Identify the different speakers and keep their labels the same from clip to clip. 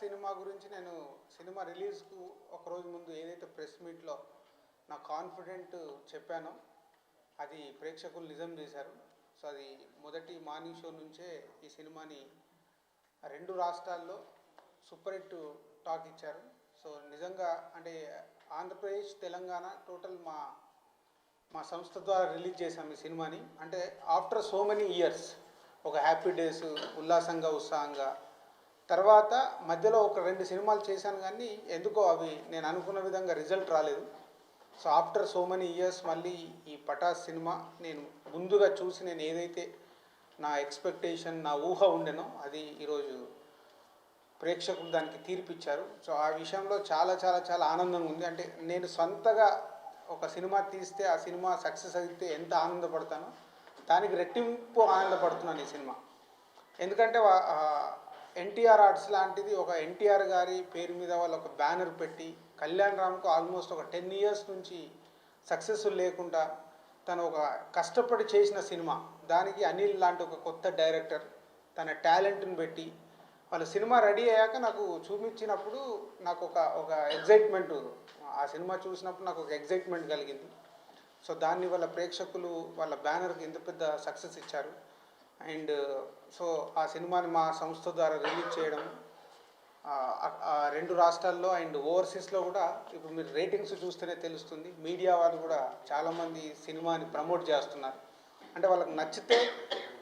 Speaker 1: Cinema గురించి నేను cinema రిలీజ్కు ఒకరోజు ముందు ఏదైతే ప్రెస్ మీట్లో నా కాన్ఫిడెంట్ చెప్పానో అది ప్రేక్షకులు నిజం చేశారు. సో అది మొదటి మార్నింగ్ షో నుంచే ఈ సినిమాని 2 రాష్ట్రాల్లో సూపర్ హిట్ టాక్ ఇచ్చారు. సో నిజంగా అంటే ఆంధ్రప్రదేశ్, తెలంగాణ టోటల్ మా సంస్థ ద్వారా రిలీజ్ చేశాం ఈ సినిమాని. అంటే ఆఫ్టర్ సో మెనీ ఇయర్స్ ఒక హ్యాపీ డేస్ ఉల్లాసంగా ఉత్సాహంగా తర్వాత మధ్యలో ఒక 2 సినిమాలు చేశాను, కానీ ఎందుకో అవి నేను అనుకున్న విధంగా రిజల్ట్ రాలేదు. So after so many years మళ్ళీ ఈ పటాస్ సినిమా నేను ముందుగా చూసి నేను ఏదైతే నా ఎక్స్పెక్టేషన్ నా ఊహ ఉండెనో అది ఈరోజు ప్రేక్షకులు దానికి తీర్పిచ్చారు. సో ఆ విషయంలో చాలా చాలా చాలా ఆనందంగా ఉంది. అంటే నేను సొంతగా ఒక సినిమా తీస్తే ఆ సినిమా సక్సెస్ అయితే ఎంత ఆనందపడతానో దానికి రెట్టింపు ఆనందపడుతున్నాను ఈ సినిమా. ఎందుకంటే ఎన్టీఆర్ ఆర్ట్స్ లాంటిది ఒక ఎన్టీఆర్ గారి పేరు మీద వాళ్ళు ఒక బ్యానర్ పెట్టి కళ్యాణ్ రామ్కు ఆల్మోస్ట్ ఒక 10 ఇయర్స్ నుంచి సక్సెస్ఫుల్ లేకుండా తను ఒక కష్టపడి చేసిన సినిమా, దానికి అనిల్ లాంటి ఒక కొత్త డైరెక్టర్ తన టాలెంట్ని పెట్టి వాళ్ళ సినిమా రెడీ అయ్యాక నాకు చూపించినప్పుడు నాకు ఒక ఎగ్జైట్మెంట్, ఆ సినిమా చూసినప్పుడు నాకు ఒక ఎగ్జైట్మెంట్ కలిగింది. సో దాన్ని వాళ్ళ ప్రేక్షకులు వాళ్ళ బ్యానర్కి ఎంత పెద్ద సక్సెస్ ఇచ్చారు. అండ్ సో ఆ సినిమాని మా సంస్థ ద్వారా రిలీజ్ చేయడం 2 రాష్ట్రాల్లో అండ్ ఓవర్సీస్లో కూడా ఇప్పుడు మీరు రేటింగ్స్ చూస్తేనే తెలుస్తుంది. మీడియా వాళ్ళు కూడా చాలామంది సినిమాని ప్రమోట్ చేస్తున్నారు. అంటే వాళ్ళకి నచ్చితే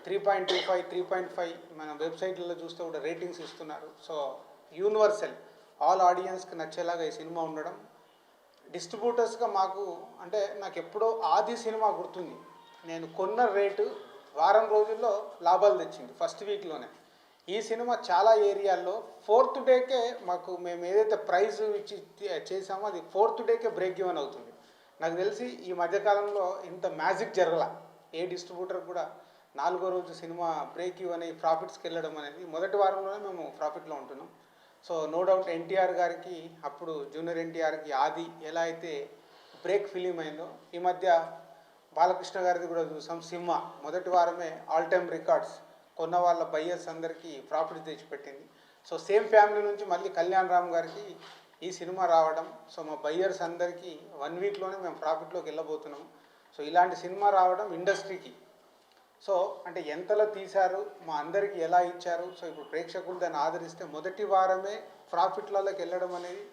Speaker 1: 3.25 3.5 మన వెబ్సైట్లలో చూస్తే కూడా రేటింగ్స్ ఇస్తున్నారు. సో యూనివర్సల్ ఆల్ ఆడియన్స్కి నచ్చేలాగా ఈ సినిమా ఉండడం, డిస్ట్రిబ్యూటర్స్గా మాకు అంటే నాకు ఎప్పుడో ఆది సినిమా గుర్తుంది. నేను కొన్న రేటు వారం రోజుల్లో లాభాలు తెచ్చింది ఫస్ట్ వీక్లోనే. ఈ సినిమా చాలా ఏరియాల్లో 4th డేకే మేము ఏదైతే ప్రైజ్ ఇచ్చి చేసామో అది 4th డేకే బ్రేక్ ఈవెన్ అవుతుంది. నాకు తెలిసి ఈ మధ్యకాలంలో ఇంత మ్యాజిక్ జరగల. ఏ డిస్ట్రిబ్యూటర్ కూడా 4వ రోజు సినిమా బ్రేక్ ఈవెన్ అయ్యి ప్రాఫిట్స్కి వెళ్ళడం అనేది మొదటి వారంలోనే మేము ప్రాఫిట్లో ఉంటున్నాం. సో నో డౌట్ ఎన్టీఆర్ గారికి అప్పుడు జూనియర్ ఎన్టీఆర్కి ఆది ఎలా అయితే బ్రేక్ ఫిలిం అయిందో, ఈ మధ్య బాలకృష్ణ గారిది కూడా చూసాం. సింహ మొదటి వారమే ఆల్ టైమ్ రికార్డ్స్ కొన్న వాళ్ళ బయ్యర్స్ అందరికీ ప్రాఫిట్ తెచ్చిపెట్టింది. సో సేమ్ ఫ్యామిలీ నుంచి మళ్ళీ కళ్యాణ్ రామ్ గారికి ఈ సినిమా రావడం, సో మా బయ్యర్స్ అందరికీ 1 వీక్లోనే మేము ప్రాఫిట్లోకి వెళ్ళబోతున్నాం. సో ఇలాంటి సినిమా రావడం ఇండస్ట్రీకి సో అంటే ఎంతలో తీశారు, మా అందరికీ ఎలా ఇచ్చారు. సో ఇప్పుడు ప్రేక్షకులు దాన్ని ఆదరిస్తే మొదటి వారమే ప్రాఫిట్లలోకి వెళ్ళడం అనేది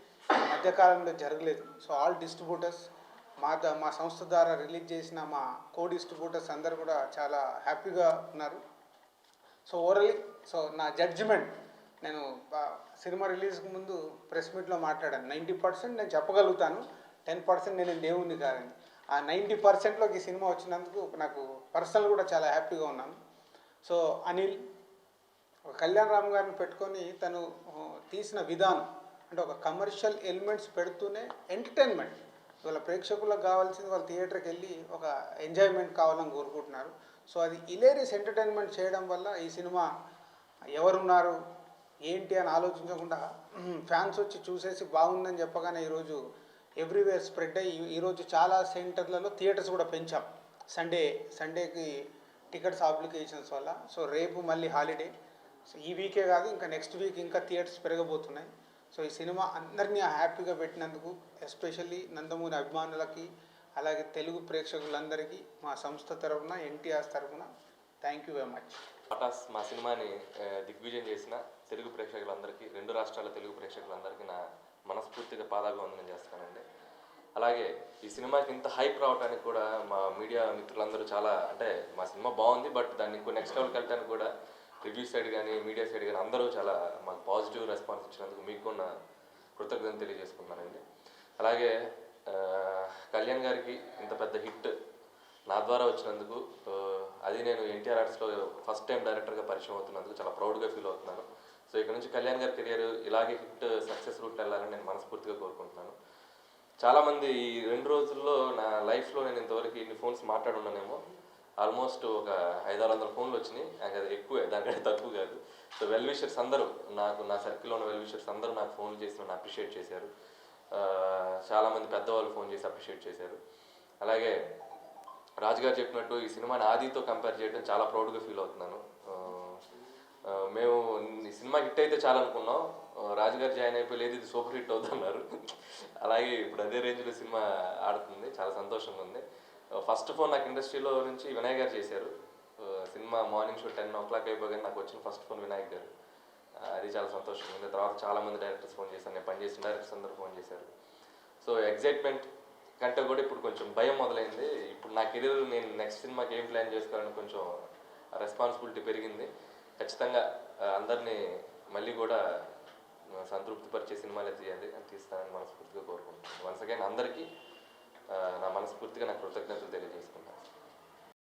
Speaker 1: మధ్యకాలంలో జరగలేదు. సో ఆల్ డిస్ట్రిబ్యూటర్స్ మా సంస్థ ద్వారా రిలీజ్ చేసిన మా కో డిస్ట్రిబ్యూటర్స్ అందరు కూడా చాలా హ్యాపీగా ఉన్నారు. సో ఓవరాల్లీ సో నా జడ్జిమెంట్, నేను సినిమా రిలీజ్కి ముందు ప్రెస్ మీట్లో మాట్లాడాను. 90% నేను చెప్పగలుగుతాను, 10% నేను దేవుణ్ణి కాదని. ఆ 90%లోకి ఈ సినిమా వచ్చినందుకు నాకు పర్సనల్ కూడా చాలా హ్యాపీగా ఉన్నాను. సో అనిల్ కళ్యాణ్ రామ్ గారిని పెట్టుకొని తను తీసిన విధానం అంటే ఒక కమర్షియల్ ఎలిమెంట్స్ పెడుతూనే ఎంటర్టైన్మెంట్, వాళ్ళ ప్రేక్షకులకు కావాల్సింది వాళ్ళు థియేటర్కి వెళ్ళి ఒక ఎంజాయ్మెంట్ కావాలని కోరుకుంటున్నారు. సో అది ఇలేరియస్ ఎంటర్టైన్మెంట్ చేయడం వల్ల ఈ సినిమా ఎవరున్నారు ఏంటి అని ఆలోచించకుండా ఫ్యాన్స్ వచ్చి చూసేసి బాగుందని చెప్పగానే ఈరోజు ఎవ్రీవేర్ స్ప్రెడ్ అయ్యి ఈరోజు చాలా సెంటర్లలో థియేటర్స్ కూడా పెంచాం. సండేకి టికెట్స్ అప్లికేషన్స్ వల్ల. సో రేపు మళ్ళీ హాలిడే. సో ఈ వీకే కాదు ఇంకా నెక్స్ట్ వీక్ ఇంకా థియేటర్స్ పెరగబోతున్నాయి. సో ఈ సినిమా అందరినీ హ్యాపీగా పెట్టినందుకు ఎస్పెషల్లీ నందమూరి అభిమానులకి అలాగే తెలుగు ప్రేక్షకులందరికీ మా సంస్థ తరఫున ఎన్టీఆర్ తరఫున thank you very much.
Speaker 2: Pataas మా సినిమాని దిగ్విజయం చేసిన తెలుగు ప్రేక్షకులందరికీ, 2 రాష్ట్రాల తెలుగు ప్రేక్షకులందరికీ నా మనస్ఫూర్తిగా పాదాభివందనం చేస్తానండి. అలాగే ఈ సినిమాకి ఇంత హైప్ రావడానికి కూడా మా మీడియా మిత్రులందరూ చాలా అంటే మా సినిమా బాగుంది బట్ దాన్ని ఇంకో నెక్స్ట్ లెవెల్కి వెళ్ళడానికి కూడా రివ్యూ సైడ్ కానీ మీడియా సైడ్ కానీ అందరూ చాలా మాకు పాజిటివ్ రెస్పాన్స్ ఇచ్చినందుకు మీకు కూడా కృతజ్ఞతలు తెలియజేసుకున్నానండి. అలాగే కళ్యాణ్ గారికి ఇంత పెద్ద హిట్ నా ద్వారా వచ్చినందుకు, అది నేను ఎన్టీఆర్ ఆర్ట్స్లో ఫస్ట్ టైం డైరెక్టర్గా పరిచయం అవుతున్నందుకు చాలా ప్రౌడ్గా ఫీల్ అవుతున్నాను. సో ఇక్కడ నుంచి కళ్యాణ్ గారి కెరియర్ ఇలాగే హిట్ సక్సెస్ రూట్ వెళ్ళాలని నేను మనస్ఫూర్తిగా కోరుకుంటున్నాను. చాలామంది ఈ 2 రోజుల్లో నా లైఫ్లో నేను ఇంతవరకు ఇన్ని ఫోన్స్ మాట్లాడున్నానేమో, ఆల్మోస్ట్ ఒక 500-600 ఫోన్లు వచ్చినాయి. అది ఎక్కువే, దానికంటే తక్కువ కాదు. సో వెల్ విషర్స్ అందరూ నా సర్కిల్లో ఉన్న వెల్ విషర్స్ అందరూ నాకు ఫోన్లు చేసి నన్ను అప్రిషియేట్ చేశారు. చాలామంది పెద్దవాళ్ళు ఫోన్ చేసి అప్రిషియేట్ చేశారు. అలాగే రాజుగారు చెప్పినట్టు ఈ సినిమాని ఆదితో కంపేర్ చేయడం చాలా ప్రౌడ్గా ఫీల్ అవుతున్నాను. మేము ఈ సినిమా హిట్ అయితే చాలా అనుకున్నాం. రాజుగారు జాయిన్ అయిపోయి లేదు ఇది సూపర్ హిట్ అవుతున్నారు. అలాగే ఇప్పుడు అదే రేంజ్లో సినిమా ఆడుతుంది, చాలా సంతోషంగా ఉంది. ఫస్ట్ ఫోన్ నాకు ఇండస్ట్రీలో నుంచి వినాయక్ గారు చేశారు. సినిమా మార్నింగ్ షో 10 o'clock అయిపోగానే నాకు వచ్చిన ఫస్ట్ ఫోన్ వినాయక్ గారు. అది చాలా సంతోషంగా ఉంది. తర్వాత చాలామంది డైరెక్టర్స్ ఫోన్ చేశారు, నేను పనిచేసిన డైరెక్టర్స్ అందరూ ఫోన్ చేశారు. సో ఎగ్జైట్మెంట్ కంటే కూడా ఇప్పుడు కొంచెం భయం మొదలైంది. ఇప్పుడు నా కెరీర్ నేను నెక్స్ట్ సినిమాకి ఏం ప్లాన్ చేసుకోవాలని కొంచెం రెస్పాన్సిబిలిటీ పెరిగింది. ఖచ్చితంగా అందరినీ మళ్ళీ కూడా సంతృప్తిపరిచే సినిమాలే తీస్తానని మనస్ఫూర్తిగా కోరుకుంటున్నాను. వన్స్ అగైన్ అందరికీ నా మనస్ఫూర్తిగా నా కృతజ్ఞతలు తెలియజేసుకుంటాను.